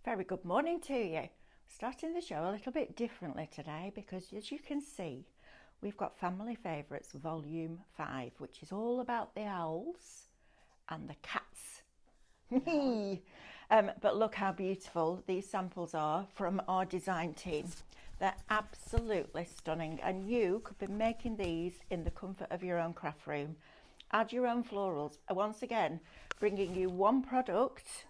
Very good morning to you. Starting the show a little bit differently today because, as you can see, we've got Family Favourites Volume 5, which is all about the owls and the cats. But look how beautiful these samples are from our design team. They're absolutely stunning, and you could be making these in the comfort of your own craft room. Add your own florals. Once again, bringing you one product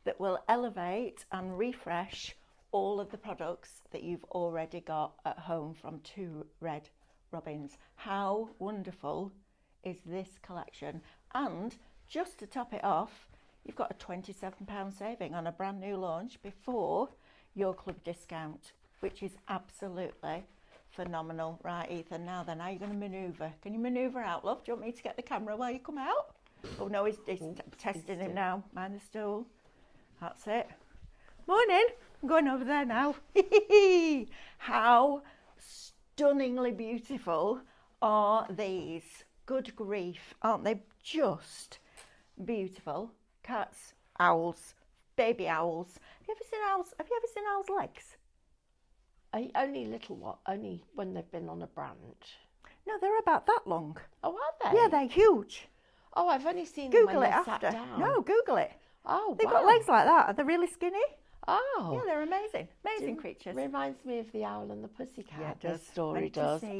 that will elevate and refresh all of the products that you've already got at home from Two Red Robins. How wonderful is this collection? And just to top it off, you've got a £27 saving on a brand new launch before your club discount, which is absolutely phenomenal. Right, Ethan, now then, how are you going to manoeuvre? Can you manoeuvre out, love? Do you want me to get the camera while you come out? Oh no, he's testing him now. Mind the stool. That's it. Morning. I'm going over there now. How stunningly beautiful are these? Good grief, aren't they just beautiful? Cats, owls, baby owls. Have you ever seen owls? Have you ever seen owls' legs? Only little what? Only when they've been on a branch. No, they're about that long. Oh, are they? Yeah, they're huge. Oh, I've only seen them when Google it they're after. sat down. No, Google it. Oh, They've wow. got legs like that. Are they really skinny? Oh. Yeah, they're amazing. Amazing creatures. Reminds me of the Owl and the Pussycat. Yeah, it does. This story Meant to does. see.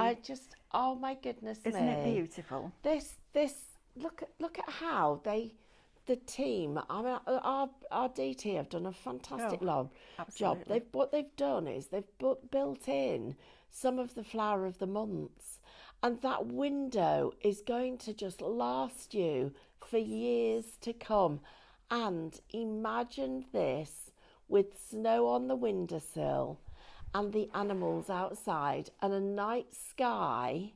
Oh my goodness Isn't me. it beautiful? This, look at how the team, I mean, our DT have done a fantastic job. What they've done is they've built in some of the flower of the months, and that window is going to just last you for years to come. And imagine this with snow on the windowsill and the animals outside and a night sky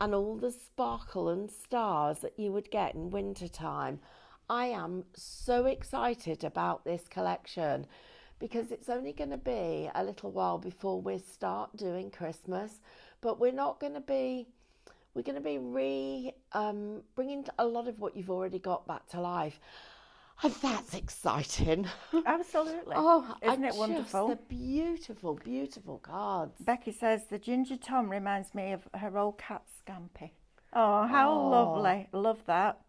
and all the sparkle and stars that you would get in wintertime. I am so excited about this collection because it's only going to be a little while before we start doing Christmas, but we're going to be bringing a lot of what you've already got back to life. And that's exciting. Absolutely. Oh, isn't it wonderful? The beautiful, beautiful cards. Becky says the Ginger Tom reminds me of her old cat Scampy. Oh, how lovely. Love that.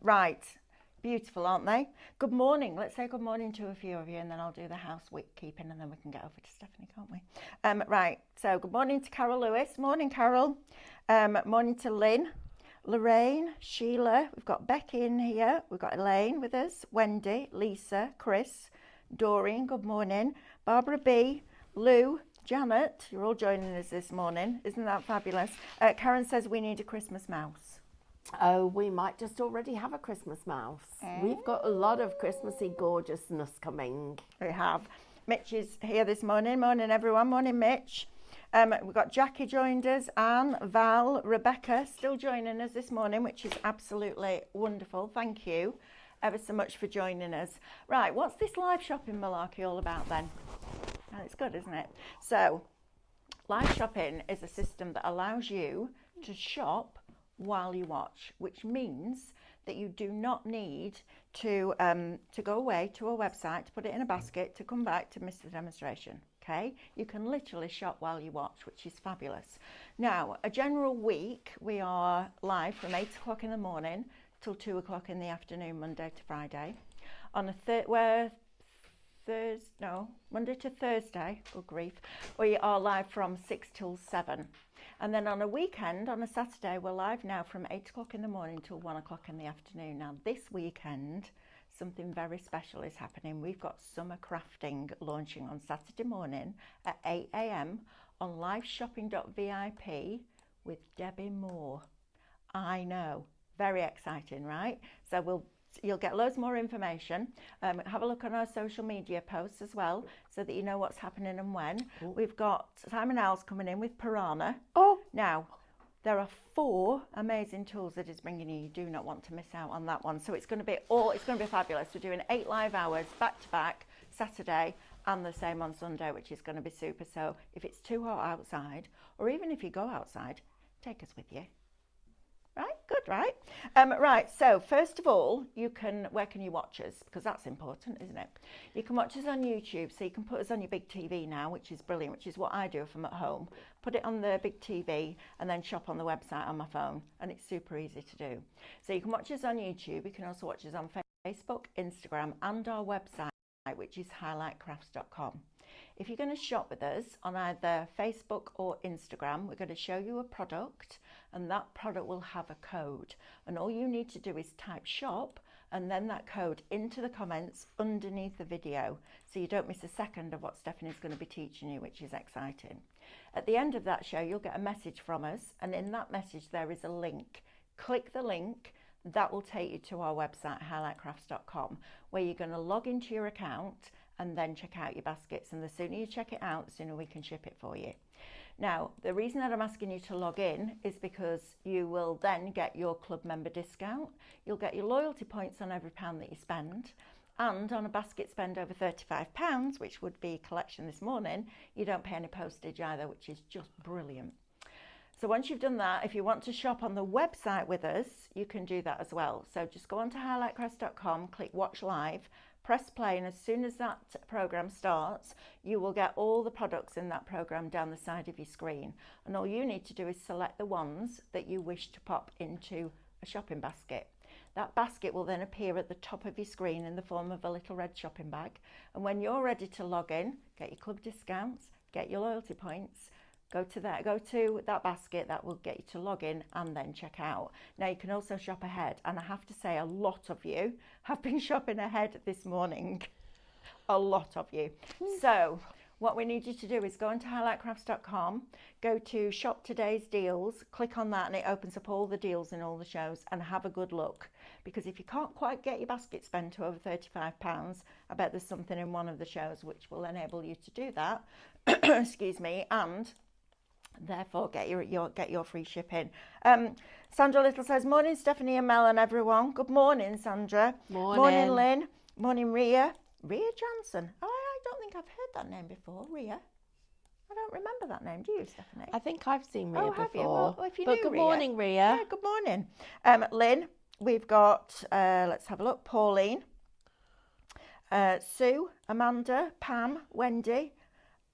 Right. Beautiful, aren't they? Good morning. Let's say good morning to a few of you, and then I'll do the housekeeping, and then we can get over to Stephanie, can't we? Right. So good morning to Carol Lewis. Morning, Carol. Morning to Lynn. Lorraine, Sheila, we've got Becky in here, we've got Elaine with us, Wendy, Lisa, Chris, Doreen, good morning, Barbara B, Lou, Janet, you're all joining us this morning, isn't that fabulous? Karen says we need a Christmas mouse. Oh, we might just already have a Christmas mouse. We've got a lot of Christmassy gorgeousness coming. We have. Mitch is here this morning. Morning, everyone. Morning, Mitch. We've got Jackie joined us, Anne, Val, Rebecca still joining us this morning, which is absolutely wonderful. Thank you ever so much for joining us. Right, what's this live shopping malarkey all about then? Oh, it's good, isn't it? So, live shopping is a system that allows you to shop while you watch, which means that you do not need to go away to a website, to put it in a basket, to come back to miss the demonstration. Okay, you can literally shop while you watch, which is fabulous. Now, a general week, we are live from 8 o'clock in the morning till 2 o'clock in the afternoon, Monday to Friday. On Monday to Thursday, good grief, we are live from 6 till 7. And then on a weekend, on a Saturday, we're live now from 8 o'clock in the morning till 1 o'clock in the afternoon. Now, this weekend, something very special is happening. We've got summer crafting launching on Saturday morning at 8 a.m. on liveshopping.vip with Debbie Moore. I know, very exciting, right? So you'll get loads more information. Have a look on our social media posts as well so that you know what's happening and when. Ooh. We've got Simon Owls coming in with Piranha. Oh, now there are 4 amazing tools that he's bringing you. You do not want to miss out on that one. So it's going to be fabulous. We're doing 8 live hours back to back Saturday and the same on Sunday, which is going to be super. So if it's too hot outside, or even if you go outside, take us with you. Right, good, right. Right, so first of all, where can you watch us? Because that's important, isn't it? You can watch us on YouTube, so you can put us on your big TV now, which is brilliant, which is what I do if I'm at home. Put it on the big TV and then shop on the website on my phone, and it's super easy to do. So you can watch us on YouTube, you can also watch us on Facebook, Instagram, and our website, which is highlightcrafts.com. If you're going to shop with us on either Facebook or Instagram, we're going to show you a product, and that product will have a code. And all you need to do is type shop and then that code into the comments underneath the video, so you don't miss a second of what Stephanie's going to be teaching you, which is exciting. At the end of that show, you'll get a message from us, and in that message there is a link. Click the link. That will take you to our website, highlightcrafts.com, where you're going to log into your account and then check out your baskets. And the sooner you check it out, the sooner we can ship it for you. Now, the reason that I'm asking you to log in is because you will then get your club member discount. You'll get your loyalty points on every £1 that you spend. And on a basket spend over £35, which would be collection this morning, you don't pay any postage either, which is just brilliant. So once you've done that, if you want to shop on the website with us, you can do that as well. So just go on to highlightcrafts.com, click watch live, press play, and as soon as that program starts, you will get all the products in that program down the side of your screen. And all you need to do is select the ones that you wish to pop into a shopping basket. That basket will then appear at the top of your screen in the form of a little red shopping bag. And when you're ready to log in, get your club discounts, get your loyalty points, go to that basket. That will get you to log in and then check out. Now you can also shop ahead, and I have to say a lot of you have been shopping ahead this morning. A lot of you. So what we need you to do is go into highlightcrafts.com, go to shop today's deals, click on that, and it opens up all the deals in all the shows, and have a good look. Because if you can't quite get your basket spend to over £35, I bet there's something in one of the shows which will enable you to do that. Excuse me, and therefore get your free shipping. Sandra Little says, morning Stephanie and Mel and everyone. Good morning, Sandra. Morning Lynn. Morning Ria Johnson. Oh, I don't think I've heard that name before. Ria, I don't remember that name, do you, Stephanie? I think I've seen Ria before. Have you? Well, if you but knew good Ria, morning, Ria. Yeah, good morning. Lynn, we've got let's have a look. Pauline, Sue, Amanda, Pam, Wendy,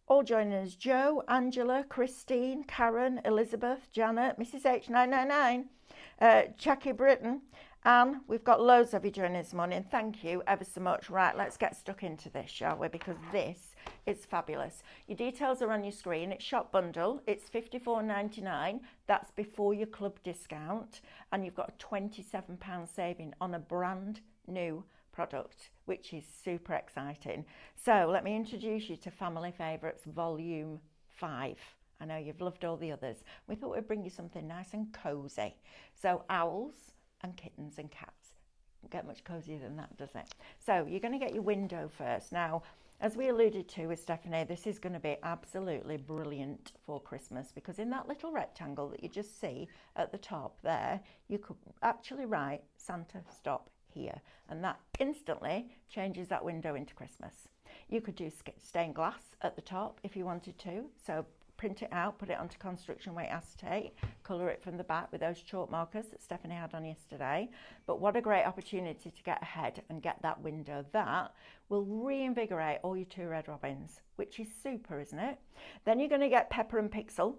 all joining us. Joe, Angela, Christine, Karen, Elizabeth, Janet, Mrs. H999, Jackie Britton, Anne. We've got loads of you joining this morning. Thank you ever so much. Right, let's get stuck into this, shall we? Because this is fabulous. Your details are on your screen. It's shop bundle. It's $54.99. That's before your club discount. And you've got a £27 saving on a brand new product, which is super exciting. So let me introduce you to Family Favourites Volume 5. I know you've loved all the others. We thought we'd bring you something nice and cosy. So owls and kittens and cats. Don't get much cozier than that, does it? So you're going to get your window first. Now, as we alluded to with Stephanie, this is going to be absolutely brilliant for Christmas, because in that little rectangle that you just see at the top there, you could actually write Santa Stop Here, and that instantly changes that window into Christmas. You could do stained glass at the top if you wanted to, so print it out, put it onto construction weight acetate, colour it from the back with those chalk markers that Stephanie had on yesterday. But what a great opportunity to get ahead and get that window. That will reinvigorate all your two red robins, which is super, isn't it? Then you're going to get Pepper and Pixel.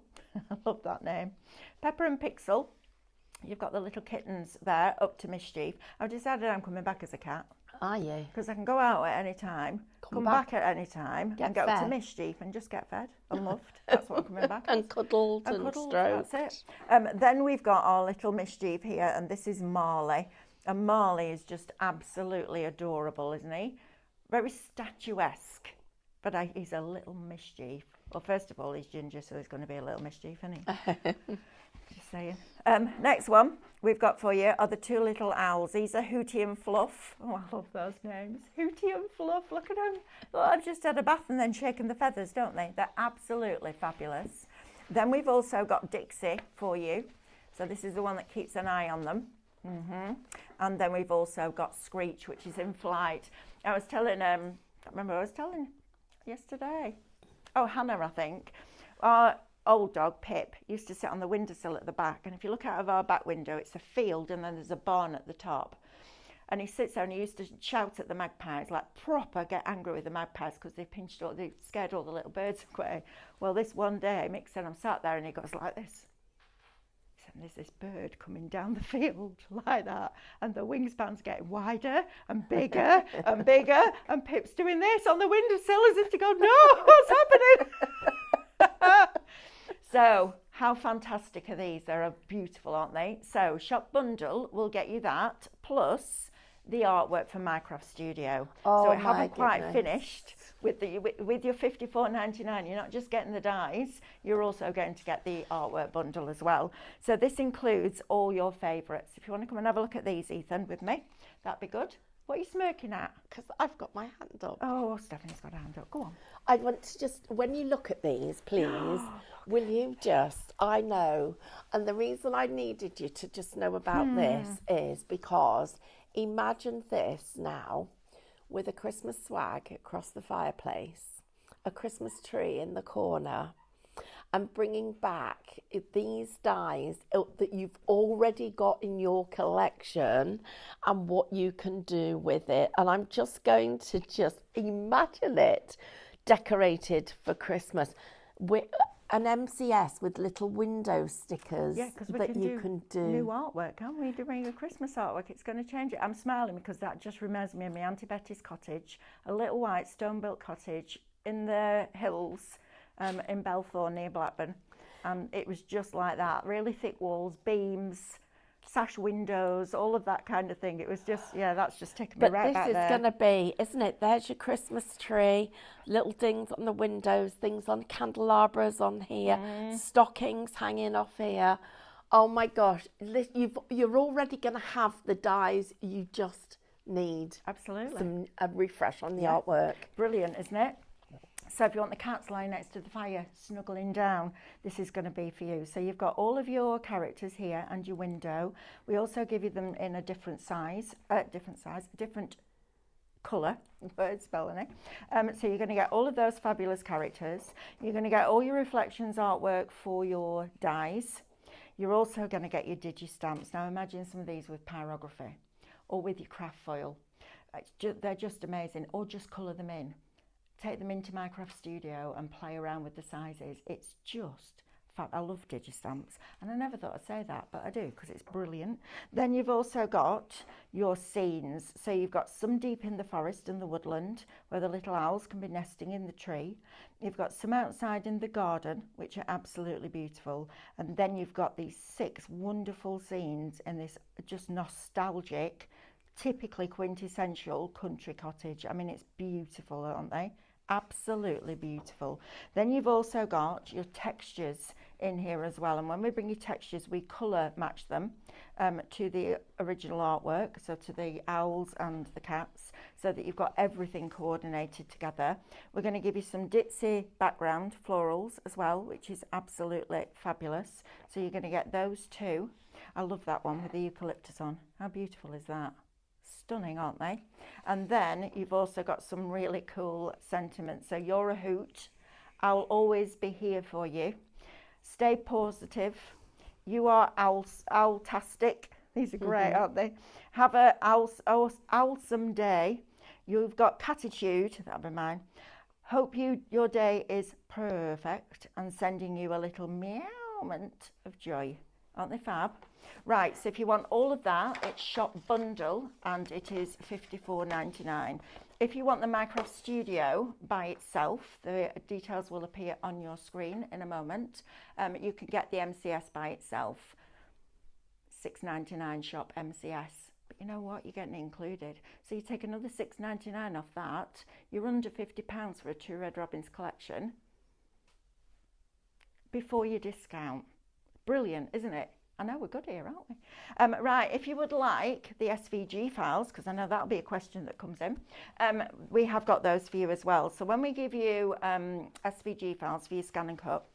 I love that name. Pepper and Pixel. You've got the little kittens there, up to mischief. I've decided I'm coming back as a cat. Are you? Because I can go out at any time, come back at any time, and go to mischief and just get fed and loved. That's what I'm coming back and cuddled and stroked. That's it. Then we've got our little mischief here, and this is Marley. And Marley is just absolutely adorable, isn't he? Very statuesque, but he's a little mischief. Well, first of all, he's ginger, so he's going to be a little mischief, isn't he? Just saying. Next one we've got for you are the two little owls. These are Hootie and Fluff. Oh, I love those names. Hootie and Fluff. Look at them. Well, I've just had a bath and then shaken the feathers, don't they? They're absolutely fabulous. Then we've also got Dixie for you. So this is the one that keeps an eye on them. And then we've also got Screech, which is in flight. I was telling, I can't remember, I was telling yesterday. Oh, Hannah, I think. old dog, Pip, used to sit on the windowsill at the back. And if you look out of our back window, it's a field and then there's a barn at the top. And he sits there and he used to shout at the magpies, like proper get angry with the magpies because they scared all the little birds away. Well, this one day, Mick said, I'm sat there and he goes like this. He said, and there's this bird coming down the field like that. And the wingspan's getting wider and bigger and bigger. And Pip's doing this on the windowsill as if to go, no, what's happening? So how fantastic are these? They're beautiful, aren't they? So Shop Bundle will get you that, plus the artwork from Minecraft Studio. Oh, so I haven't quite goodness. finished with your $54.99. You're not just getting the dies, you're also going to get the artwork bundle as well. So this includes all your favourites. If you want to come and have a look at these, Ethan, with me, that'd be good. What are you smirking at? Because I've got my hand up. Oh, Stephanie's got a hand up. Go on. I want to just, when you look at these, please, will you just, I know, and the reason I needed you to just know about this is because imagine this now with a Christmas swag across the fireplace, a Christmas tree in the corner, and bringing back these dies that you've already got in your collection and what you can do with it. And I'm just going to just imagine it decorated for Christmas with an MCS with little window stickers that you can do. New artwork, can't we? Doing a Christmas artwork, it's going to change it. I'm smiling because that just reminds me of my Auntie Betty's cottage, a little white stone-built cottage in the hills in Belthorne near Blackburn. It was just like that, really thick walls, beams, sash windows, all of that kind of thing. It was just, yeah, that's just taking me right back there. But this is going to be, isn't it? There's your Christmas tree, little things on the windows, things on candelabras on here, stockings hanging off here. Oh my gosh, you're already going to have the dies. You just need a refresh on the artwork. Brilliant, isn't it? So if you want the cats lying next to the fire, snuggling down, this is going to be for you. So you've got all of your characters here and your window. We also give you them in a different colour, word spelling it. So you're going to get all of those fabulous characters. You're going to get all your reflections artwork for your dies. You're also going to get your digi-stamps. Now imagine some of these with pyrography or with your craft foil. They're just amazing. Or just colour them in. Take them into Minecraft Studio and play around with the sizes. It's just fab. I love digi-stamps, and I never thought I'd say that, but I do because it's brilliant. Then you've also got your scenes. So you've got some deep in the forest and the woodland where the little owls can be nesting in the tree. You've got some outside in the garden, which are absolutely beautiful. And then you've got these 6 wonderful scenes in this just nostalgic, typically quintessential country cottage. I mean, it's beautiful, aren't they? Absolutely beautiful. Then you've also got your textures in here as well, and when we bring you textures, we colour match them to the original artwork, so to the owls and the cats, so that you've got everything coordinated together. We're going to give you some ditzy background florals as well, which is absolutely fabulous. So you're going to get those too. I love that one with the eucalyptus on. How beautiful is that? Stunning, aren't they? And then you've also got some really cool sentiments. So you're a hoot. I'll always be here for you. Stay positive. You are owl-tastic. These are great, aren't they? Have a owlsome day. You've got catitude. That'll be mine. Hope your day is perfect, and sending you a little meowment of joy. Aren't they fab? Right, so if you want all of that, it's Shop Bundle and it is $54.99. If you want the Minecraft Studio by itself, the details will appear on your screen in a moment. You can get the MCS by itself, $6.99 Shop MCS. But you know what? You're getting it included. So you take another $6.99 off that. You're under £50 for a 2 Red Robins collection before your discount. Brilliant, isn't it? I know we're good here, aren't we? Right, if you would like the SVG files, because I know that'll be a question that comes in, we have got those for you as well. So when we give you SVG files for your scan and cut,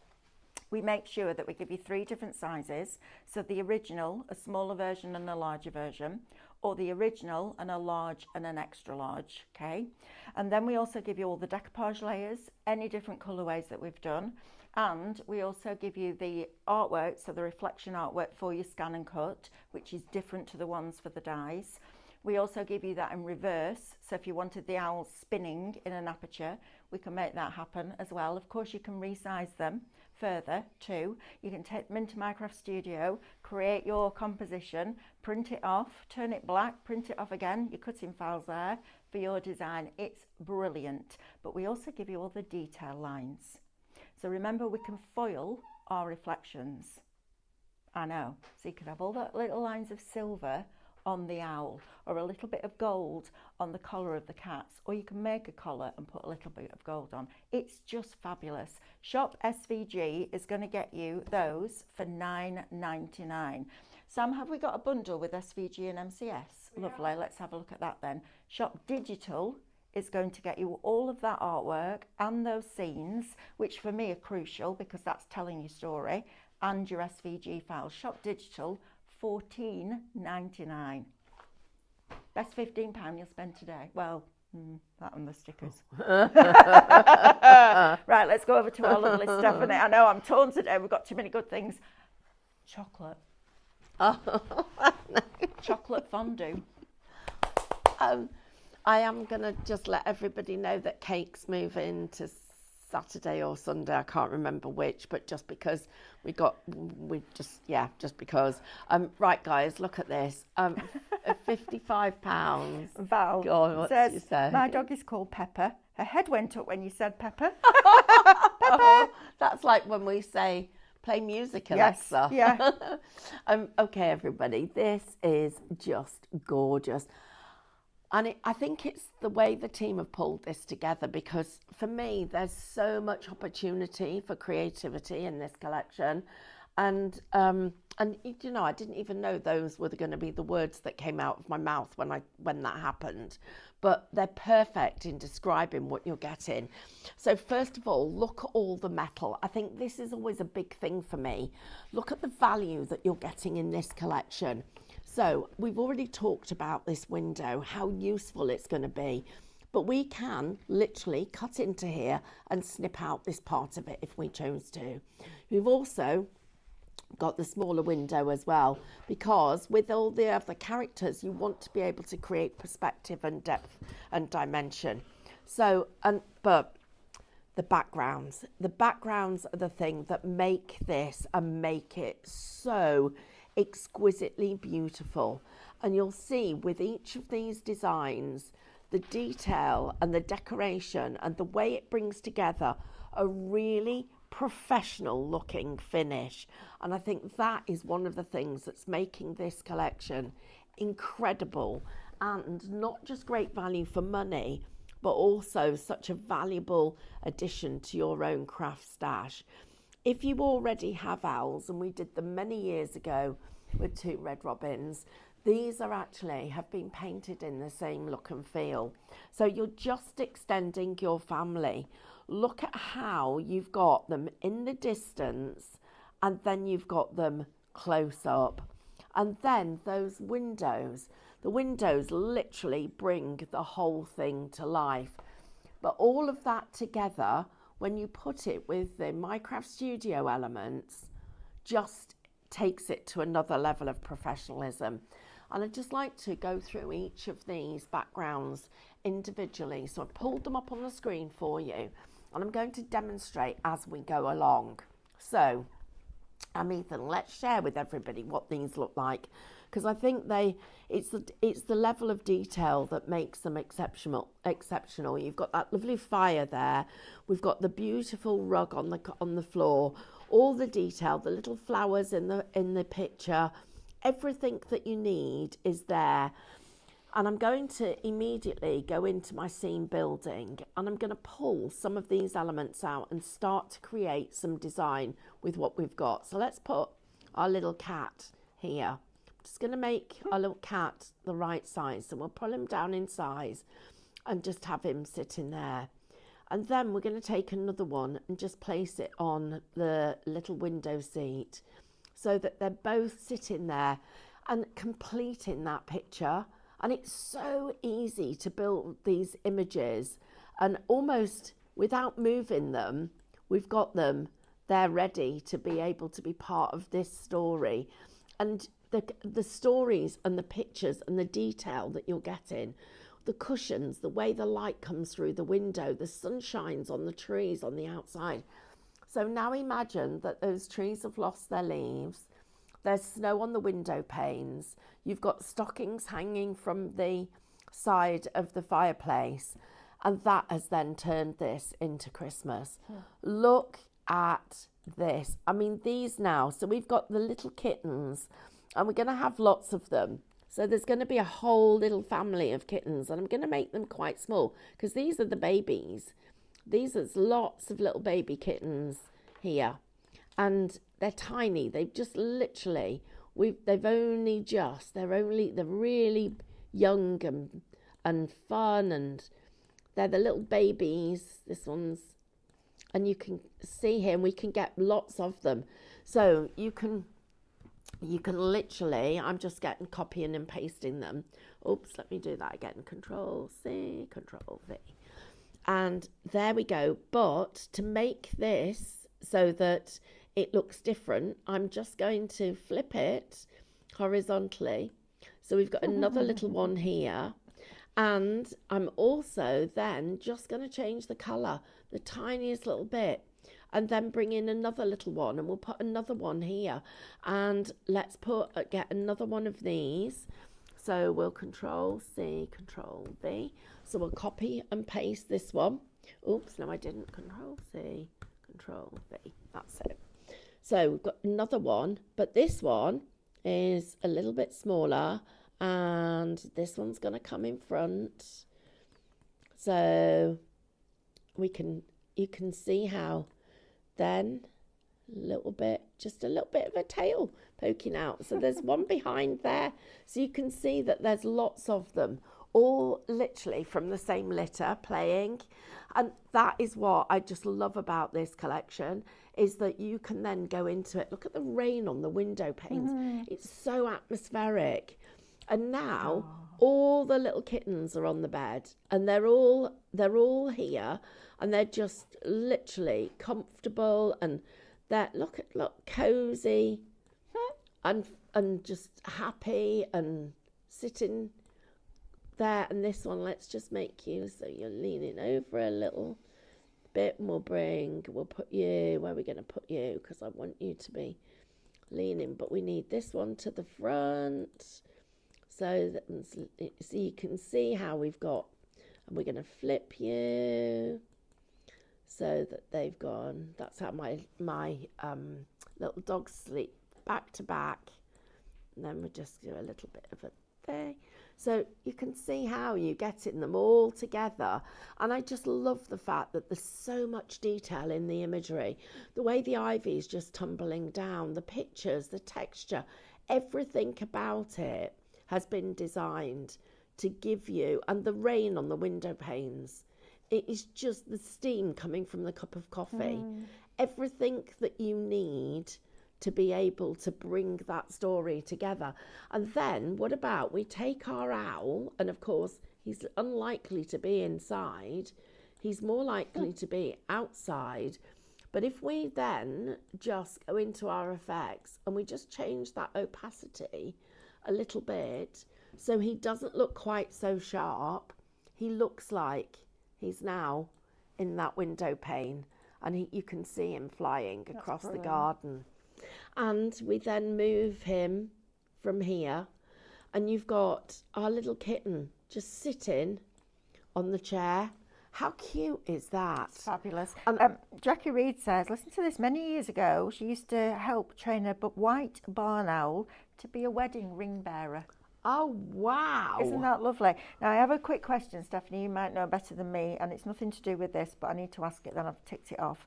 we make sure that we give you 3 different sizes. So the original, a smaller version and a larger version, or the original and a large and an extra large, okay? And then we also give you all the decoupage layers, any different colorways that we've done. And we also give you the artwork, so the reflection artwork for your scan and cut, which is different to the ones for the dies. We also give you that in reverse, so if you wanted the owls spinning in an aperture, we can make that happen as well. Of course, you can resize them further too. You can take them into Minecraft Studio, create your composition, print it off, turn it black, print it off again, your cutting files there for your design. It's brilliant. But we also give you all the detail lines. So remember, we can foil our reflections. I know. So you could have all that little lines of silver on the owl, or a little bit of gold on the collar of the cats, or you can make a collar and put a little bit of gold on. It's just fabulous. Shop SVG is going to get you those for $9.99. Sam, have we got a bundle with SVG and MCS? Lovely. Let's have a look at that then. Shop Digital is going to get you all of that artwork and those scenes, which for me are crucial because that's telling your story, and your SVG files. Shop Digital, $14.99. Best £15 you'll spend today. Well, that and the stickers. Right, let's go over to our lovely Stephanie. I know I'm torn today. We've got too many good things. Chocolate. Chocolate fondue. I am going to just let everybody know that cakes move into Saturday or Sunday. I can't remember which, but just because just because. Right, guys, look at this. £55. Val God, says, you say? My dog is called Pepper. Her head went up when you said Pepper. Pepper. That's like when we say, play music, Alexa. Yes, yeah. Okay, everybody, this is just gorgeous. And I think it's the way the team have pulled this together, because for me, there's so much opportunity for creativity in this collection. And you know, I didn't even know those were going to be the words that came out of my mouth when that happened. But they're perfect in describing what you're getting. So first of all, look at all the metal. I think this is always a big thing for me. Look at the value that you're getting in this collection. So we've already talked about this window, how useful it's going to be, but we can literally cut into here and snip out this part of it if we chose to. We've also got the smaller window as well, because with all the other characters, you want to be able to create perspective and depth and dimension. So, but the backgrounds are the thing that make this and make it so exquisitely beautiful. And you'll see with each of these designs, the detail and the decoration and the way it brings together a really professional looking finish. And I think that is one of the things that's making this collection incredible, and not just great value for money, but also such a valuable addition to your own craft stash. If you already have owls, and we did them many years ago with 2 red robins, these are actually have been painted in the same look and feel. So you're just extending your family. Look at how you've got them in the distance, and then you've got them close up. And then those windows, the windows literally bring the whole thing to life. But all of that together, when you put it with the Minecraft Studio elements, just takes it to another level of professionalism. And I'd just like to go through each of these backgrounds individually. So I've pulled them up on the screen for you, and I'm going to demonstrate as we go along. So, Ethan, let's share with everybody what these look like, because I think it's the level of detail that makes them exceptional. You've got that lovely fire there. We've got the beautiful rug on the floor, all the detail, the little flowers in the picture. Everything that you need is there. And I'm going to immediately go into my scene building, and I'm going to pull some of these elements out and start to create some design with what we've got. So let's put our little cat here. I'm just going to make our little cat the right size. So we'll pull him down in size and just have him sitting there. And then we're going to take another one and just place it on the little window seat, so that they're both sitting there. and completing that picture. And it's so easy to build these images, and almost without moving them, we've got them there ready to be able to be part of this story. And the stories and the pictures and the detail that you're getting, the cushions, the way the light comes through the window, the sun shines on the trees on the outside. So now imagine that those trees have lost their leaves. There's snow on the window panes. You've got stockings hanging from the side of the fireplace. And that has then turned this into Christmas. Yeah. Look at this. I mean, these now. So we've got the little kittens, and we're going to have lots of them. So there's going to be a whole little family of kittens, and I'm going to make them quite small because these are the babies. These are lots of little baby kittens here, and they're tiny. They've just literally, they're really young and fun, and they're the little babies. This one's, and you can see here, and we can get lots of them. So you can literally, I'm just copying and pasting them. Oops, let me do that again. Control C, Control V. And there we go. But to make this so that it looks different, I'm just going to flip it horizontally. So we've got another little one here. And I'm also then just going to change the colour, the tiniest little bit. And then bring in another little one, and we'll put another one here. And let's get another one of these. So we'll Control C, Control V. So we'll copy and paste this one. Oops, no I didn't. Control C, Control V. That's it. So we've got another one, but this one is a little bit smaller, and this one's going to come in front. So you can see how then just a little bit of a tail poking out. So there's one behind there. So you can see that there's lots of them, all literally from the same litter playing. And that is what I just love about this collection, is that you can then go into it. Look at the rain on the window panes. It's so atmospheric. And now all the little kittens are on the bed, and they're all here, and they're just literally comfortable, and they're look cozy and just happy and sitting there. And this one, let's just make you so you're leaning over a little bit, and we'll put you where we're going to put you, because I want you to be leaning, but we need this one to the front. So you can see how we've got, and we're going to flip you so that they've gone. That's how my little dogs sleep, back to back. And then we'll just do a little bit of a thing. So you can see how you're getting them all together. And I just love the fact that there's so much detail in the imagery. The way the ivy is just tumbling down, the pictures, the texture, everything about it has been designed to give you, and the rain on the window panes, it is just the steam coming from the cup of coffee. Everything that you need to be able to bring that story together. And then what about we take our owl, and of course he's unlikely to be inside, he's more likely to be outside. But if we then just go into our effects and we just change that opacity a little bit, so he doesn't look quite so sharp, he looks like he's now in that window pane, and you can see him flying across the garden. And we then move him from here, and you've got our little kitten just sitting on the chair. How cute is that? It's fabulous. Jackie Reed says, listen to this, many years ago she used to help train a white barn owl to be a wedding ring bearer. Oh, wow. Isn't that lovely? Now I have a quick question, Stephanie, you might know better than me, and it's nothing to do with this, but I need to ask it, then I've ticked it off.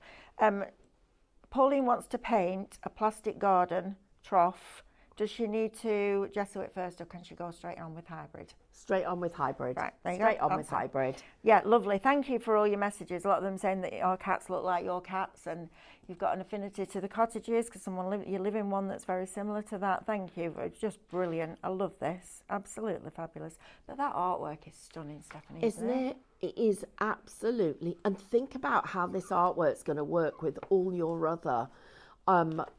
Pauline wants to paint a plastic garden trough. Does she need to gesso it first, or can she go straight on with hybrid? Straight on with hybrid. Right, there you Straight go. on with hybrid. Yeah, lovely. Thank you for all your messages. A lot of them saying that our cats look like your cats and you've got an affinity to the cottages because you live in one that's very similar to that. Thank you. It's just brilliant. I love this. Absolutely fabulous. But that artwork is stunning, Stephanie, isn't it? It is absolutely. And think about how this artwork's going to work with all your other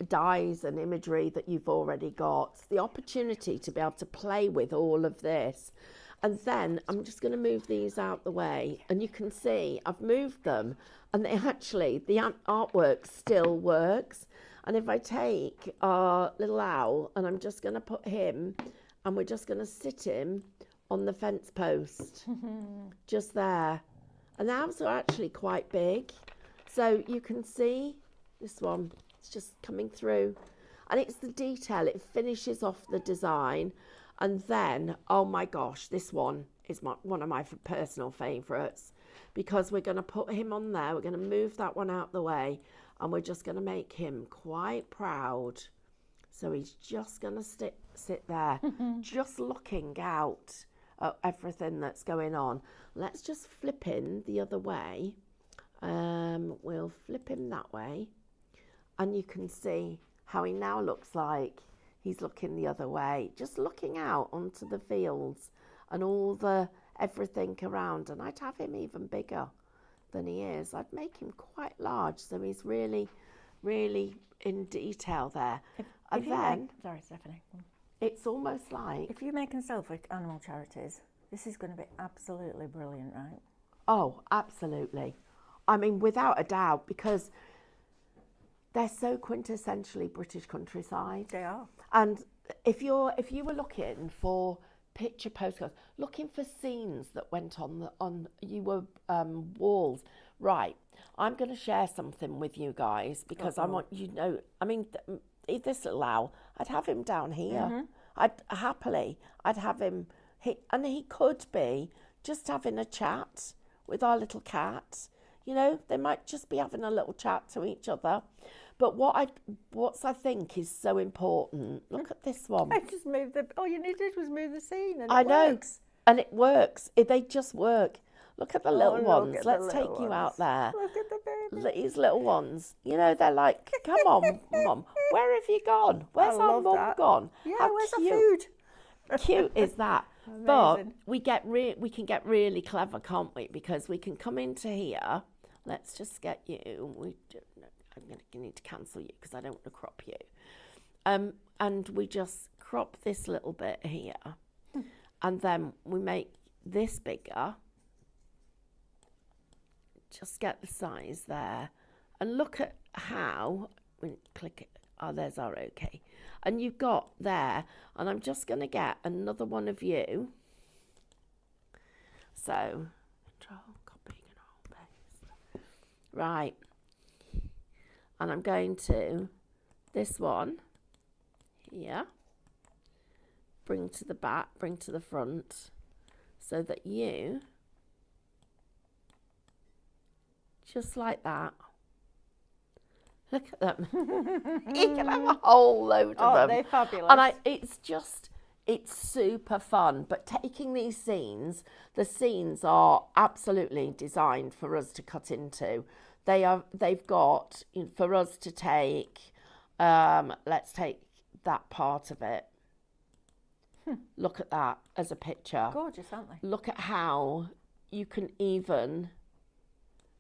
dies and imagery that you've already got. The opportunity to be able to play with all of this. And then I'm just going to move these out the way, and you can see I've moved them, and the artwork still works. And if I take our little owl and I'm just going to put him, and we're just going to sit him on the fence post just there. And the owls are actually quite big, so you can see this one. It's just coming through, and it's the detail. It finishes off the design, and then, oh my gosh, this one is one of my personal favourites, because we're going to put him on there. We're going to move that one out the way, and we're just going to make him quite proud. So he's just going to sit there, just looking out at everything that's going on. Let's just flip him the other way. We'll flip him that way. And you can see how he now looks like he's looking the other way, just looking out onto the fields and all the everything around. And I'd have him even bigger than he is. I'd make him quite large, so he's really, really in detail there. Sorry, Stephanie. It's almost like... If you make and sell for animal charities, this is going to be absolutely brilliant, right? Oh, absolutely. I mean, without a doubt, because... they're so quintessentially British countryside. They are. And if you were looking for picture postcards, looking for scenes that went on walls, right? I'm going to share something with you guys, because I want you to know. I mean, this little owl, I'd have him down here. I'd have him. He could be just having a chat with our little cat. You know, they might just be having a little chat to each other. But what I think is so important, look at this one. I just moved all you needed was move the scene, and it works. And it works. They just work. Look at the little ones. Let's take you out there. Look at the baby. These little ones. You know, they're like, come on, Mum. Where have you gone? Where's our mum gone? Yeah, how where's cute. our food? Cute is that? Amazing. But we can get really clever, can't we? Because we can come into here. Let's just get you. I'm going to need to cancel you because I don't want to crop you. And we just crop this little bit here. And then we make this bigger. Just get the size there. And look at how, when you click it, there's our OK. And you've got there, and I'm just going to get another one of you. So, Control, copy, Control, paste. Right. And I'm going to, this one here, bring to the back, bring to the front, so that you, just like that. Look at them. You can have a whole load of them. Oh, they're fabulous. And it's super fun. But taking these scenes, the scenes are absolutely designed for us to cut into. They've got, for us to take, let's take that part of it. Look at that as a picture. Gorgeous, aren't they? Look at how you can even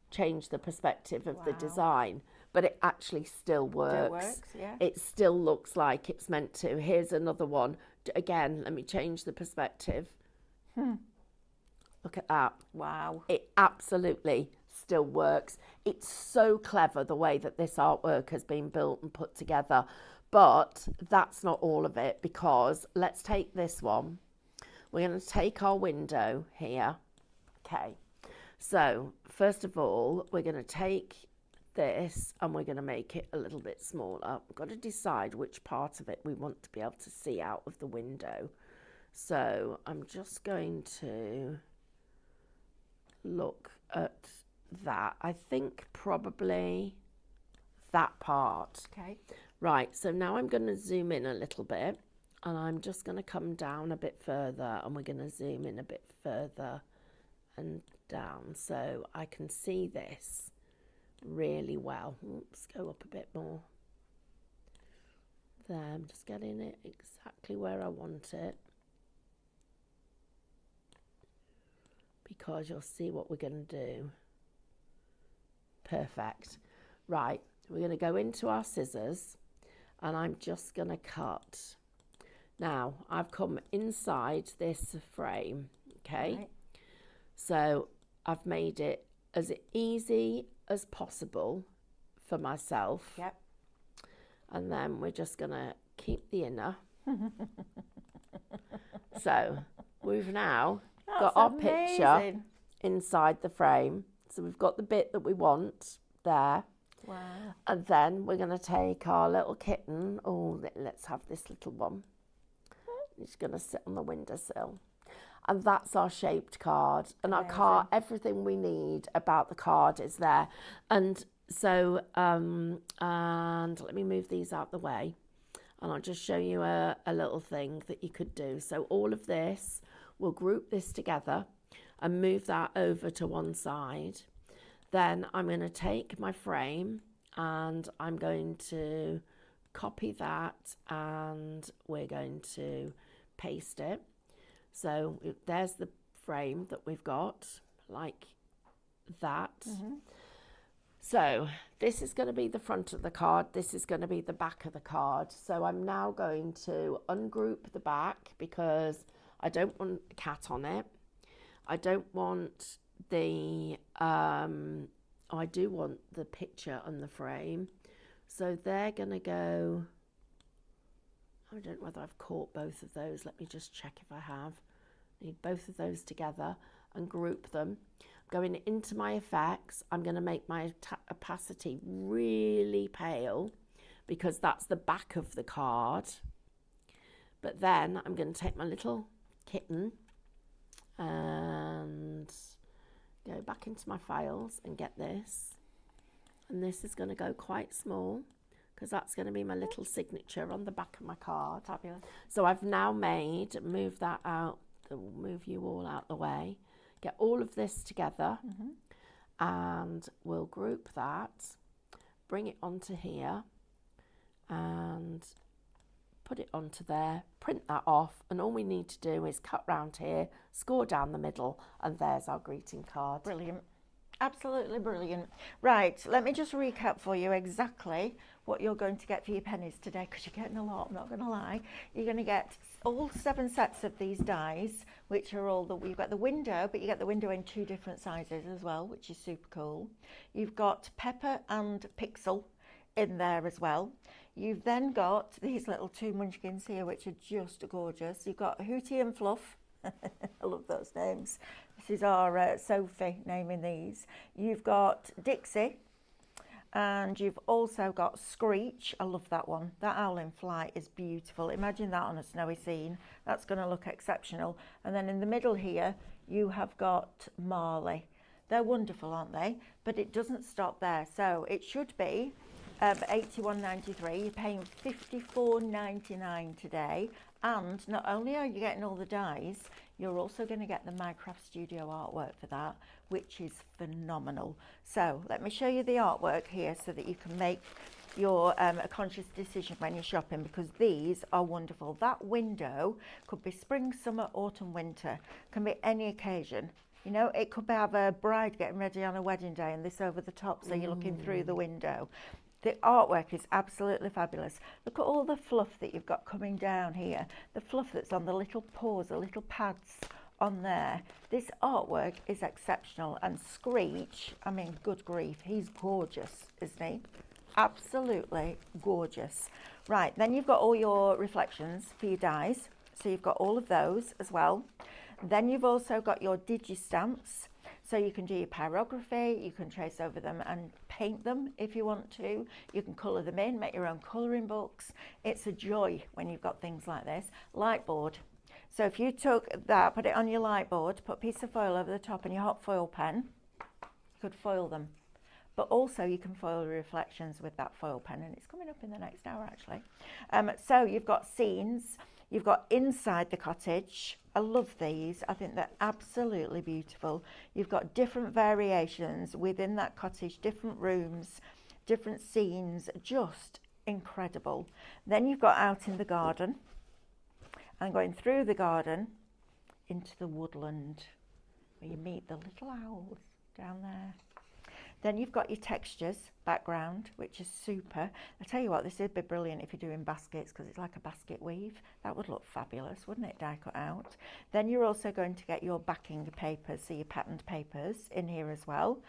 change the perspective of the design, but it actually still works. Still works, yeah. It still looks like it's meant to. Here's another one. Again, let me change the perspective. Look at that. Wow. It absolutely still works. It's so clever the way that this artwork has been built and put together. But that's not all of it, because let's take this one. We're going to take our window here. Okay. So first of all, we're going to take this and we're going to make it a little bit smaller. We've got to decide which part of it we want to be able to see out of the window. So I'm just going to look at that. I think probably that part. Okay. Right, so now I'm going to zoom in a little bit, And I'm just going to come down a bit further, and we're going to zoom in a bit further and down so I can see this really well. Oops, go up a bit more. There, I'm just getting it exactly where I want it, because you'll see what we're going to do. Perfect. Right, we're going to go into our scissors, and I'm just going to cut. Now, I've come inside this frame, okay? Right. So I've made it as easy as possible for myself. Yep. And then we're just going to keep the inner. So we've now got our picture inside the frame. So we've got the bit that we want there. Wow. And then we're going to take our little kitten. Oh, let's have this little one. It's going to sit on the windowsill. And that's our shaped card. And our card, everything we need about the card is there. And so, and let me move these out the way. And I'll just show you a little thing that you could do. So all of this, we'll group this together and move that over to one side. Then I'm going to take my frame and I'm going to copy that, and we're going to paste it. So there's the frame that we've got, like that. Mm-hmm. So this is going to be the front of the card. This is going to be the back of the card. So I'm now going to ungroup the back because I don't want a cat on it. I don't want the, I do want the picture on the frame. So they're going to go, I don't know whether I've caught both of those. Let me just check if I have. Need both of those together and group them. Going into my effects, I'm going to make my opacity really pale because that's the back of the card. But then I'm going to take my little kitten and go back into my files and get this. And this is going to go quite small because that's going to be my little signature on the back of my card. Fabulous. So I've now made, move that out, move you all out the way. Get all of this together, and we'll group that, bring it onto here and put it onto there, print that off, and all we need to do is cut round here, score down the middle, and there's our greeting card. Brilliant. Absolutely brilliant. Right, let me just recap for you exactly what you're going to get for your pennies today, because you're getting a lot, I'm not going to lie. You're going to get all 7 sets of these dies, which are all you've got the window, but you get the window in 2 different sizes as well, which is super cool. You've got Pepper and Pixel in there as well. You've then got these little 2 munchkins here, which are just gorgeous. You've got Hootie and Fluff. I love those names. This is our Sophie naming these. You've got Dixie, and you've also got Screech. I love that one. That owl in flight is beautiful. Imagine that on a snowy scene. That's going to look exceptional. And then in the middle here, you have got Marley. They're wonderful, aren't they? But it doesn't stop there. So it should be £81.93. You're paying £54.99 today. And not only are you getting all the dies, you're also going to get the Minecraft Studio artwork for that, which is phenomenal. So let me show you the artwork here so that you can make your a conscious decision when you're shopping, because these are wonderful. That window could be spring, summer, autumn, winter. Can be any occasion. You know, it could have a bride getting ready on a wedding day and this over the top, so you're looking through the window. The artwork is absolutely fabulous. Look at all the fluff that you've got coming down here. The fluff that's on the little paws, the little pads on there. This artwork is exceptional. And Screech, I mean, good grief, he's gorgeous, isn't he? Absolutely gorgeous. Right, then you've got all your reflections for your dies. So you've got all of those as well. Then you've also got your digi-stamps. So you can do your pyrography, you can trace over them and paint them if you want to. You can colour them in, make your own colouring books. It's a joy when you've got things like this. Light board. So if you took that, put it on your light board, put a piece of foil over the top and your hot foil pen, you could foil them. But also you can foil the reflections with that foil pen, and it's coming up in the next hour actually. So you've got scenes. You've got inside the cottage. I love these. I think they're absolutely beautiful. You've got different variations within that cottage, different rooms, different scenes, just incredible. Then you've got out in the garden and going through the garden into the woodland where you meet the little owls down there. Then you've got your textures background, which is super. I tell you what, this would be brilliant if you're doing baskets because it's like a basket weave. That would look fabulous, wouldn't it, die cut out? Then you're also going to get your backing papers, so your patterned papers in here as well.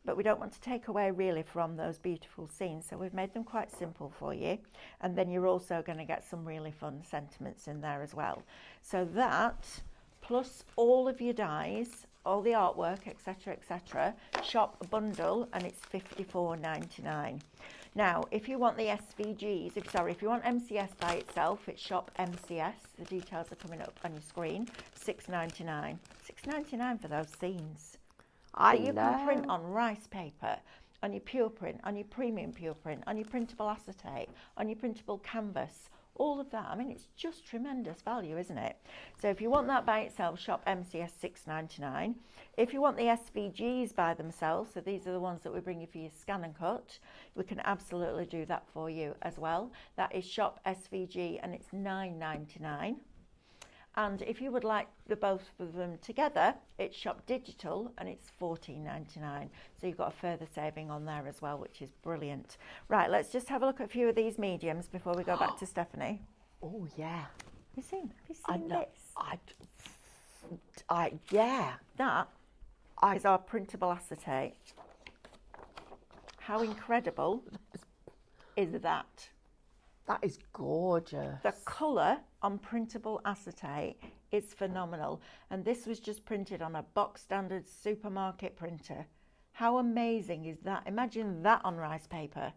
But we don't want to take away really from those beautiful scenes, so we've made them quite simple for you. And then you're also going to get some really fun sentiments in there as well. So that, plus all of your dies, all the artwork, etc., shop a bundle, and it's $54.99. Now, if you want the SVGs, if you want MCS by itself, it's shop MCS. The details are coming up on your screen. $6.99. $6.99 for those scenes. I that you know. can print on rice paper, on your pure print, on your premium pure print, on your printable acetate, on your printable canvas. All of that. I mean, it's just tremendous value, isn't it? So if you want that by itself, shop MCS $6.99. If you want the SVGs by themselves, so these are the ones that we bring you for your scan and cut, we can absolutely do that for you as well. That is shop SVG, and it's $9.99. And if you would like the both of them together, it's shop digital, and it's $14.99. So you've got a further saving on there as well, which is brilliant. Right, let's just have a look at a few of these mediums before we go back to Stephanie. Oh, yeah. Have you seen this? Yeah. That is our printable acetate. How incredible is that? That is gorgeous. The colour on printable acetate is phenomenal. And this was just printed on a box standard supermarket printer. How amazing is that? Imagine that on rice paper.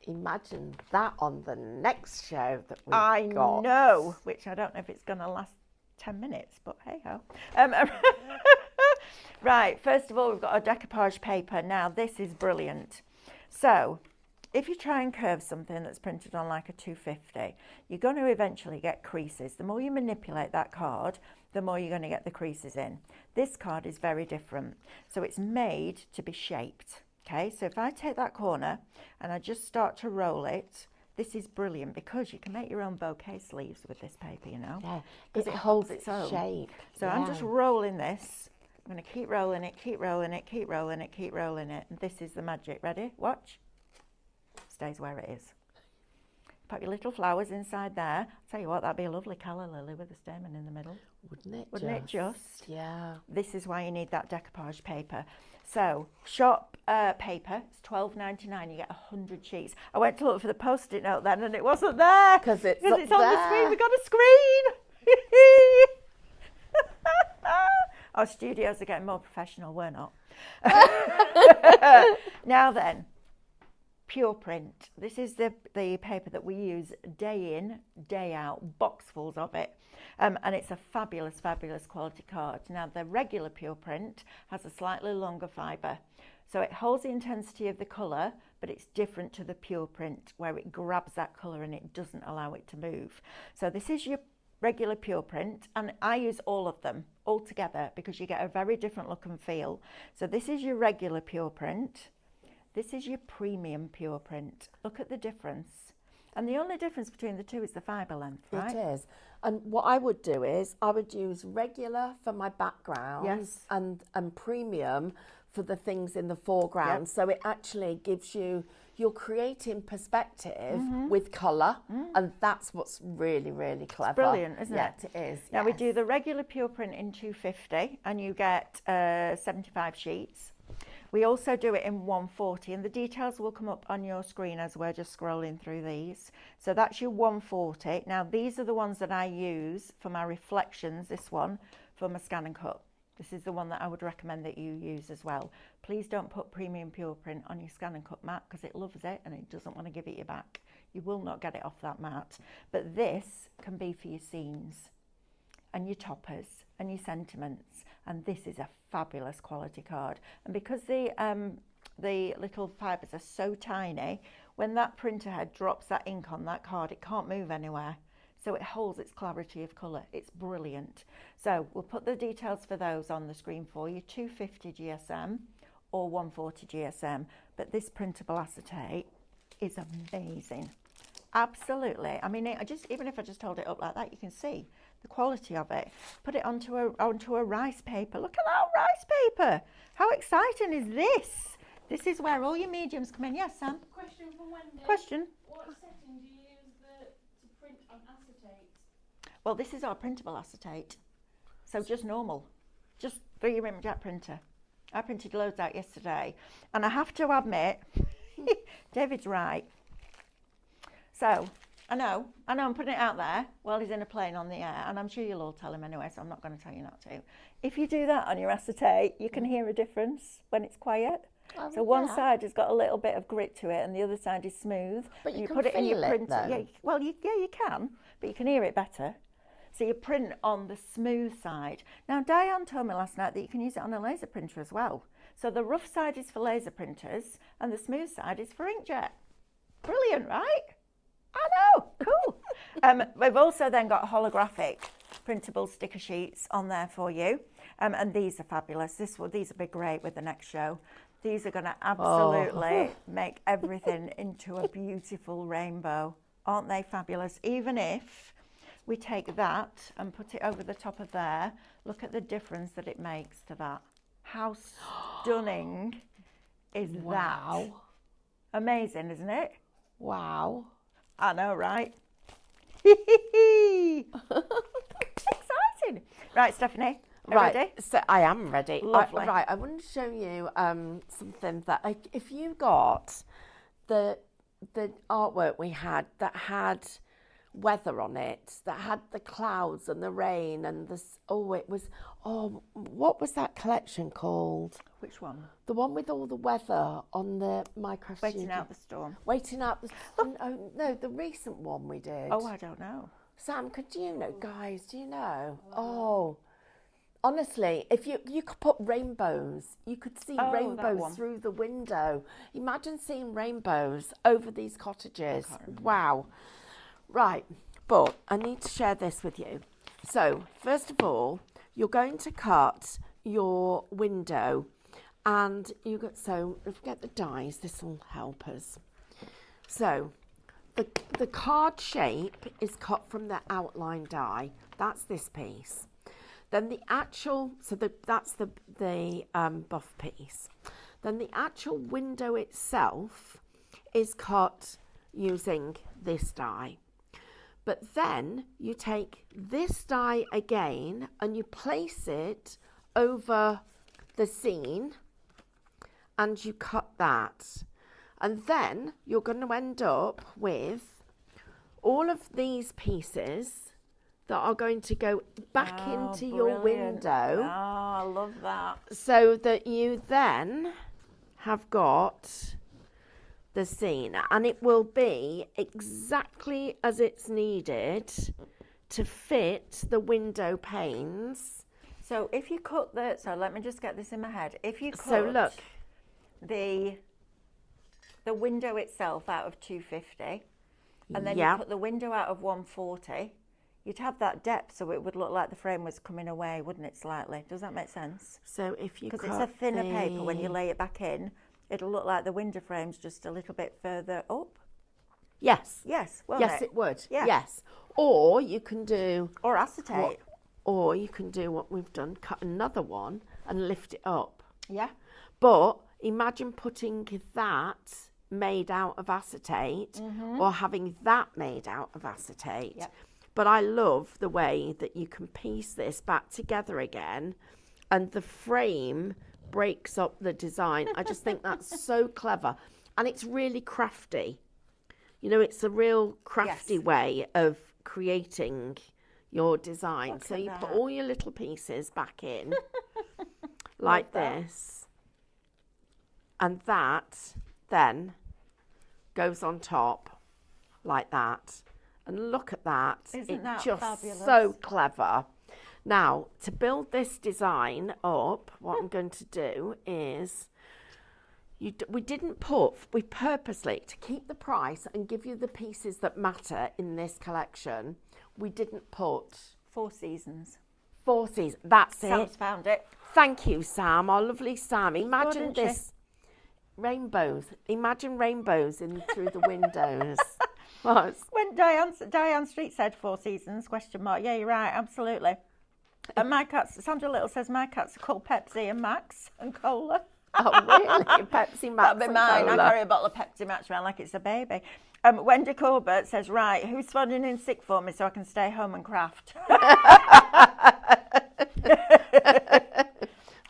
Imagine that on the next show that we've got. I know, which I don't know if it's going to last 10 minutes, but hey ho. Right, first of all, we've got a decoupage paper. Now, this is brilliant. So, if you try and curve something that's printed on like a 250, you're going to eventually get creases. The more you manipulate that card, the more you're going to get the creases in. This card is very different. So it's made to be shaped. Okay, so if I take that corner and I just start to roll it, this is brilliant because you can make your own bouquet sleeves with this paper, you know. Yeah, because it holds its own shape. So I'm just rolling this. I'm going to keep rolling it, keep rolling it, keep rolling it, keep rolling it. And this is the magic. Ready? Watch. Stays where it is. Put your little flowers inside there. I'll tell you what, that'd be a lovely calla lily with a stamen in the middle. Wouldn't it? Wouldn't it just? Yeah. This is why you need that decoupage paper. So, shop paper, it's $12.99. You get 100 sheets. I went to look for the post-it note then and it wasn't there. Because it's on there. The screen. We've got a screen. Our studios are getting more professional. We're not. Now then. Pure print. This is the paper that we use day in, day out, boxfuls of it. And it's a fabulous, fabulous quality card. Now, the regular pure print has a slightly longer fibre. So it holds the intensity of the colour, but it's different to the pure print where it grabs that colour and it doesn't allow it to move. So this is your regular pure print, and I use all of them all together because you get a very different look and feel. So this is your regular pure print. This is your premium pure print. Look at the difference. And the only difference between the two is the fibre length, right? It is. And what I would do is I would use regular for my background, yes, and premium for the things in the foreground. Yep. So it actually gives you, you're creating perspective with colour, and that's what's really, really clever. It's brilliant, isn't it? It is. Now we do the regular pure print in 250 and you get 75 sheets. We also do it in 140, and the details will come up on your screen as we're just scrolling through these. So that's your 140. Now these are the ones that I use for my reflections, this one, for my scan and cut. This is the one that I would recommend that you use as well. Please don't put premium pure print on your scan and cut mat because it loves it and it doesn't want to give it you back. You will not get it off that mat. But this can be for your scenes and your toppers and your sentiments, and this is a fabulous quality card. And because the little fibres are so tiny, when that printer head drops that ink on that card, it can't move anywhere. so it holds its clarity of colour. It's brilliant. So we'll put the details for those on the screen for you, 250 GSM or 140 GSM, but this printable acetate is amazing. Absolutely. I mean, even if I just hold it up like that, you can see the quality of it. Put it onto a rice paper. Look at that rice paper. How exciting is this? This is where all your mediums come in. Yes, Sam? Question from Wendy. Question. What setting do you use to print on acetate? Well, this is our printable acetate. So just normal. Just through your inkjet printer. I printed loads out yesterday. And I have to admit, David's right. So, I know I'm putting it out there while he's in a plane on the air, and I'm sure you'll all tell him anyway, so I'm not going to tell you not to. If you do that on your acetate, you can hear a difference when it's quiet. Oh, so one side has got a little bit of grit to it, and the other side is smooth. But you can put it in your feel it, printer. though. Yeah, well, you can, but you can hear it better. So you print on the smooth side. Now, Diane told me last night that you can use it on a laser printer as well. So the rough side is for laser printers, and the smooth side is for inkjet. Brilliant, right? I know, cool. We've also then got holographic printable sticker sheets on there for you, and these are fabulous. These would be great with the next show. These are going to absolutely make everything into a beautiful rainbow. Aren't they fabulous? Even if we take that and put it over the top of there, look at the difference that it makes to that. How stunning is that? Amazing, isn't it? Wow. I know, right? Exciting. Right, Stephanie, ready? So I am ready. Lovely. I want to show you something that if you got the artwork we had that had weather on it, that had the clouds and the rain and what was that collection called? Which one? The one with all the weather on the Minecraft Waiting studio. Out the Storm. Waiting Out the Storm. Oh, no, the recent one we did. Oh, I don't know. Sam, do you know, guys, do you know? Oh, honestly, if you could put rainbows, you could see rainbows through the window. Imagine seeing rainbows over these cottages. Wow. Right, but I need to share this with you. So, first of all, you're going to cut your window, and if we get the dies, this will help us. So, the card shape is cut from the outline die. That's this piece. Then the actual, that's the buff piece. Then the actual window itself is cut using this die. But then you take this die again and you place it over the scene and you cut that. And then you're going to end up with all of these pieces that are going to go back into your window. Oh, I love that. So that you then have got the scene, and it will be exactly as it's needed to fit the window panes. So if you cut so let me just get this in my head. If you cut look, the window itself out of 250, and then you put the window out of 140, you'd have that depth, so it would look like the frame was coming away, wouldn't it, slightly? Does that make sense? So if you because it's a thinner paper, when you lay it back in, it'll look like the window frame's just a little bit further up. Yes. Yes. Yes, it would. Yeah. Yes. Or you can do... Or acetate. Or you can do what we've done, cut another one and lift it up. Yeah. But imagine putting that made out of acetate or having that made out of acetate. Yep. But I love the way that you can piece this back together again and the frame breaks up the design. I just think that's so clever, and it's really crafty. You know, it's a real crafty way of creating your design. Look so at you that. put all your little pieces back in like this, and that then goes on top like that. And look at that. Isn't that just fabulous? So clever. Now, to build this design up, what I'm going to do is we purposely, to keep the price and give you the pieces that matter in this collection, we didn't put 4 seasons. 4 seasons. That's Sam's it. found it. Thank you, Sam, our lovely Sam. Imagine Good, this. Rainbows. Imagine rainbows in through the windows. What? When Diane Street said 4 seasons, question mark. Yeah, you're right, absolutely. And my cats, Sandra Little says my cats are called Pepsi and Max and Cola. Oh, really? Pepsi Max That'd be and mine. Cola. I carry a bottle of Pepsi Max around like it's a baby. Wendy Corbett says, right, who's phoning in sick for me so I can stay home and craft?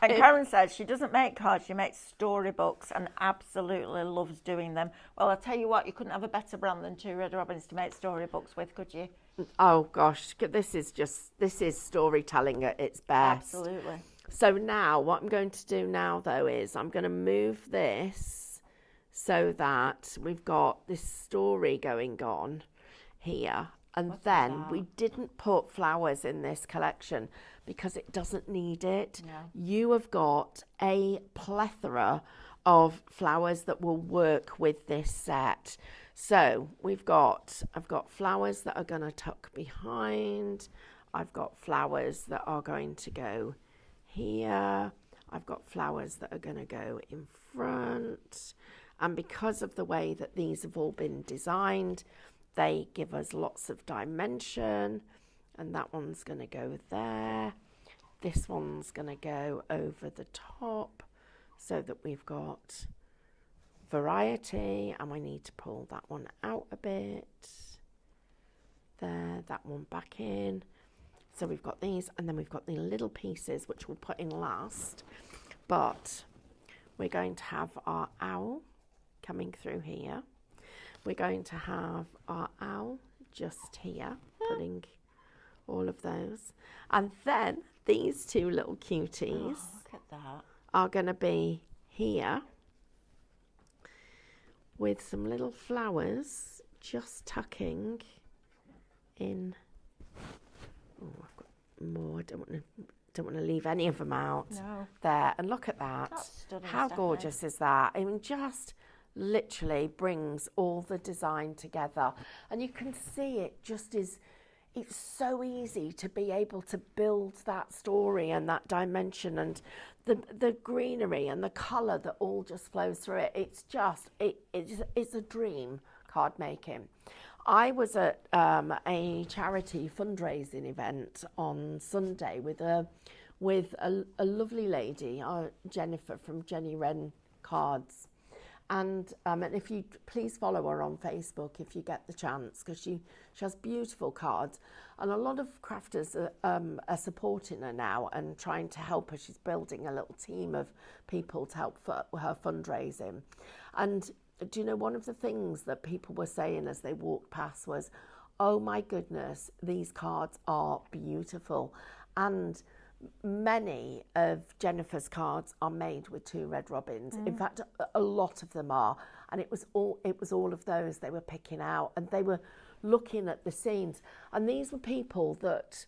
And Karen says she doesn't make cards, she makes storybooks and absolutely loves doing them. Well, I'll tell you what, you couldn't have a better brand than 2 Red Robins to make storybooks with, could you? Oh, gosh. This is storytelling at its best. Absolutely. So now, what I'm going to do now, though, is I'm going to move this so that we've got this story going on here. And then we didn't put flowers in this collection because it doesn't need it. No. You have got a plethora of flowers that will work with this set. So I've got flowers that are going to tuck behind. I've got flowers that are going to go here. I've got flowers that are going to go in front. And because of the way that these have all been designed, they give us lots of dimension. And that one's going to go there. This one's going to go over the top so that we've got variety. And I need to pull that one out a bit. There, that one back in. So we've got these, and then we've got the little pieces, which we'll put in last. But we're going to have our owl coming through here. We're going to have our owl just here, putting all of those. And then these 2 little cuties Look at that. are going to be here with some little flowers just tucking in. Oh, I've got more. I don't want to leave any of them out. No. There, and look at that. That's stunning, How Stephanie. gorgeous is that? I mean, just literally brings all the design together, and you can see it just is. It's so easy to be able to build that story and that dimension and the greenery and the colour that all just flows through it. It's just it's a dream card making. I was at a charity fundraising event on Sunday with a lovely lady, Jennifer from Jenny Wren Cards. And if you please follow her on Facebook if you get the chance, because she has beautiful cards, and a lot of crafters are supporting her now and trying to help her. She's building a little team of people to help for her fundraising. And do you know, one of the things that people were saying as they walked past was, oh my goodness, these cards are beautiful. And many of Jennifer's cards are made with 2 Red Robins. In fact, a lot of them are, and it was all of those they were picking out, and they were looking at the scenes. And these were people that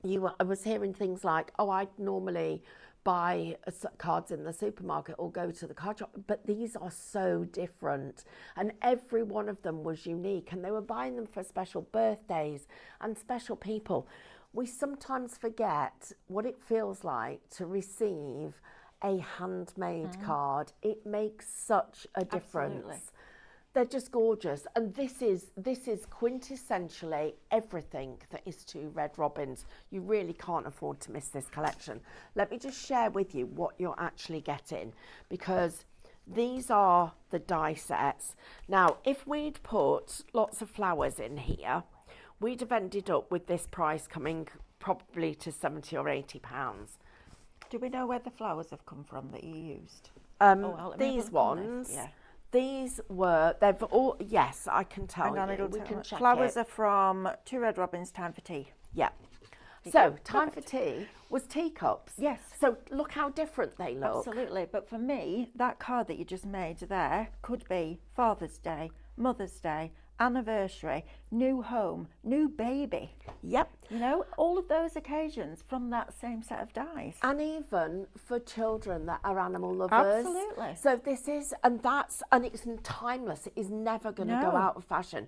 I was hearing things like, oh, I'd normally buy cards in the supermarket or go to the card shop, but these are so different, and every one of them was unique, and they were buying them for special birthdays and special people. We sometimes forget what it feels like to receive a handmade card. It makes such a difference. Absolutely. They're just gorgeous, and this is quintessentially everything that is 2 Red Robins. You really can't afford to miss this collection. Let me just share with you what you're actually getting, because these are the die sets. Now, if we'd put lots of flowers in here, we'd have ended up with this price coming probably to £70 or £80. Do we know where the flowers have come from that you used? These ones. Yeah. These were, they've all, yes, I can tell you. We can check flowers it. are from 2 Red Robins, Time for Tea. Yeah. So, Time for Tea was teacups. Yes. So, look how different they look. Absolutely. But for me, that card that you just made there could be Father's Day, Mother's Day, anniversary, new home, new baby. Yep. You know, all of those occasions from that same set of dies. And even for children that are animal lovers. Absolutely. So this is, and it's timeless. It is never going to go out of fashion.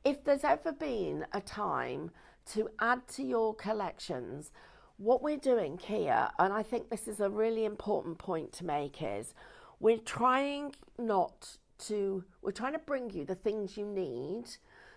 If there's ever been a time to add to your collections, what we're doing here, and I think this is a really important point to make, is we're trying to bring you the things you need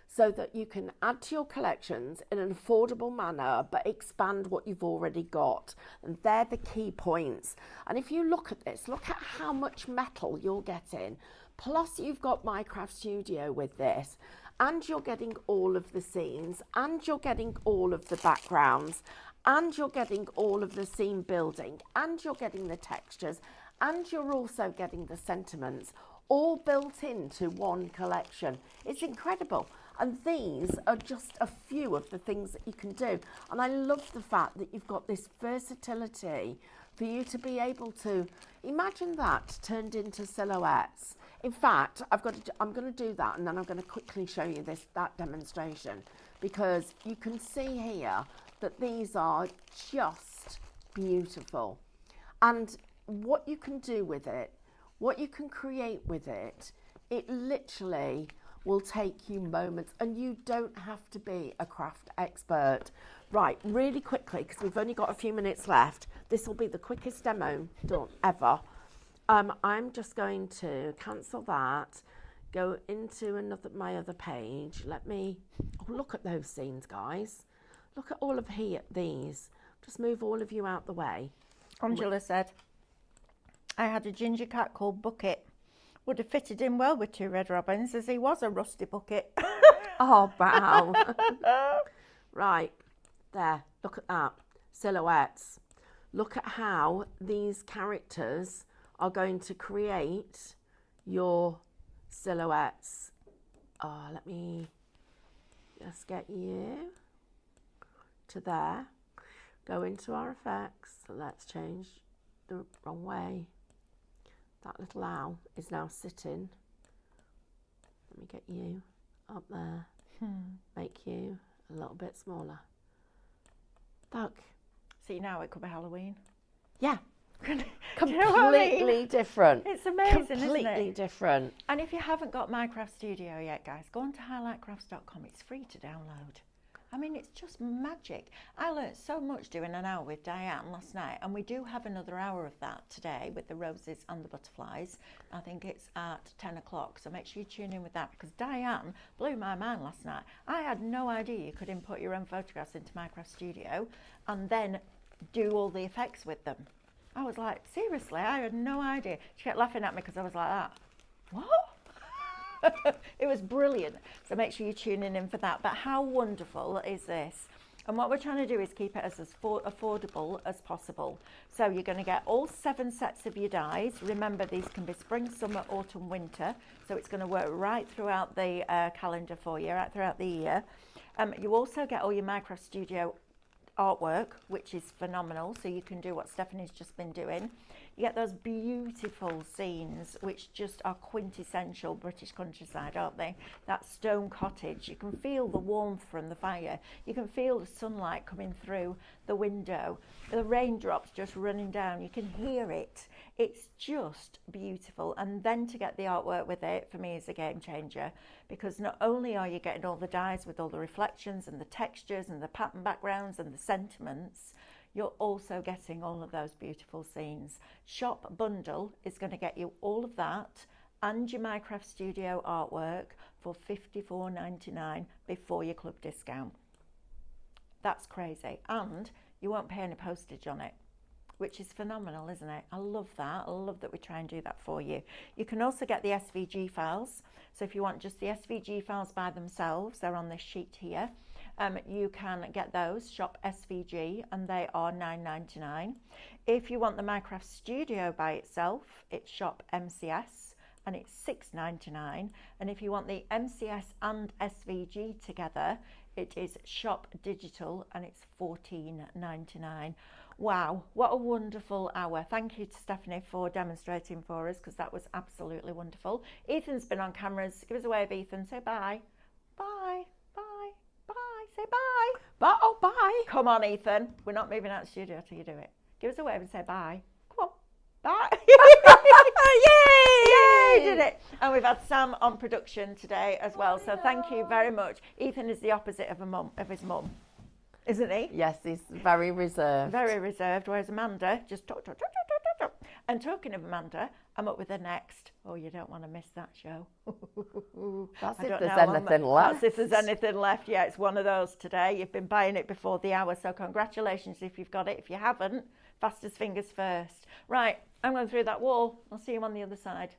so that you can add to your collections in an affordable manner, but expand what you've already got. And they're the key points. And if you look at this, look at how much metal you're getting. Plus you've got Minecraft Studio with this, and you're getting all of the scenes, and you're getting all of the backgrounds, and you're getting all of the scene building, and you're getting the textures, and you're also getting the sentiments, all built into one collection. It's incredible. And these are just a few of the things that you can do. And I love the fact that you've got this versatility for you to be able to imagine that turned into silhouettes. In fact, I'm going to do that, and then I'm going to quickly show you that demonstration, because you can see here that these are just beautiful. And what you can do with it, what you can create with it, it literally will take you moments, and you don't have to be a craft expert. Right, really quickly, because we've only got a few minutes left. This will be the quickest demo done ever. I'm just going to cancel that, go into my other page. Look at those scenes, guys. Look at all of these. Just move all of you out the way. Angela said, I had a ginger cat called Bucket. Would have fitted in well with 2 red robins, as he was a rusty bucket. Oh, wow. Right, there, look at that. Silhouettes. Look at how these characters are going to create your silhouettes. Let me just get you to there. Go into our effects. So let's change the wrong way. That little owl is now sitting. Let me get you up there. Make you a little bit smaller. Look. See, now it could be Halloween. Yeah. Completely different. It's amazing, Completely isn't it? different. And if you haven't got Minecraft Studio yet, guys, go on to highlightcrafts.com. It's free to download. I mean, it's just magic. I learnt so much doing an hour with Diane last night, and we do have another hour of that today with the roses and the butterflies. I think it's at 10 o'clock, so make sure you tune in with that, because Diane blew my mind last night. I had no idea you could input your own photographs into Minecraft Studio and then do all the effects with them. I was like, seriously, I had no idea. She kept laughing at me because I was like that. What? It was brilliant. So make sure you tune in for that. But how wonderful is this? And what we're trying to do is keep it as affordable as possible. So you're going to get all 7 sets of your dies. Remember, these can be spring, summer, autumn, winter. So it's going to work right throughout the calendar for you, right throughout the year. You also get all your Minecraft Studio artwork, which is phenomenal, so you can do what Stephanie's just been doing. You get those beautiful scenes which just are quintessential British countryside, aren't they? That stone cottage, you can feel the warmth from the fire, you can feel the sunlight coming through the window, the raindrops just running down, you can hear it. It's just beautiful. And then to get the artwork with it, for me, is a game changer, because not only are you getting all the dies with all the reflections and the textures and the pattern backgrounds and the sentiments, you're also getting all of those beautiful scenes. Shop Bundle is going to get you all of that and your Minecraft Studio artwork for $54.99 before your club discount. That's crazy. And you won't pay any postage on it, which is phenomenal, isn't it? I love that. I love that we try and do that for you. You can also get the SVG files. So if you want just the SVG files by themselves, they're on this sheet here. You can get those, shop SVG, and they are $9.99. If you want the Minecraft Studio by itself, it's shop MCS, and it's $6.99. And if you want the MCS and SVG together, it is shop Digital, and it's $14.99. Wow, what a wonderful hour. Thank you to Stephanie for demonstrating for us, because that was absolutely wonderful. Ethan's been on cameras. Give us a wave, Ethan. Say bye. Say bye. Bye. Oh, bye. Come on, Ethan. We're not moving out of the studio till you do it. Give us a wave and say bye. Come on. Bye. Yay! Yay! Did it. And we've had Sam on production today as well. So thank you very much. Ethan is the opposite of his mum, isn't he? Yes, he's very reserved. Very reserved. Whereas Amanda just talk. And talking of Amanda, I'm up with her next. Oh, you don't want to miss that show. That's I if don't there's know, anything left. That's if there's anything left. Yeah, it's one of those today. You've been buying it before the hour, so congratulations if you've got it. If you haven't, fastest fingers first. Right, I'm going through that wall. I'll see you on the other side.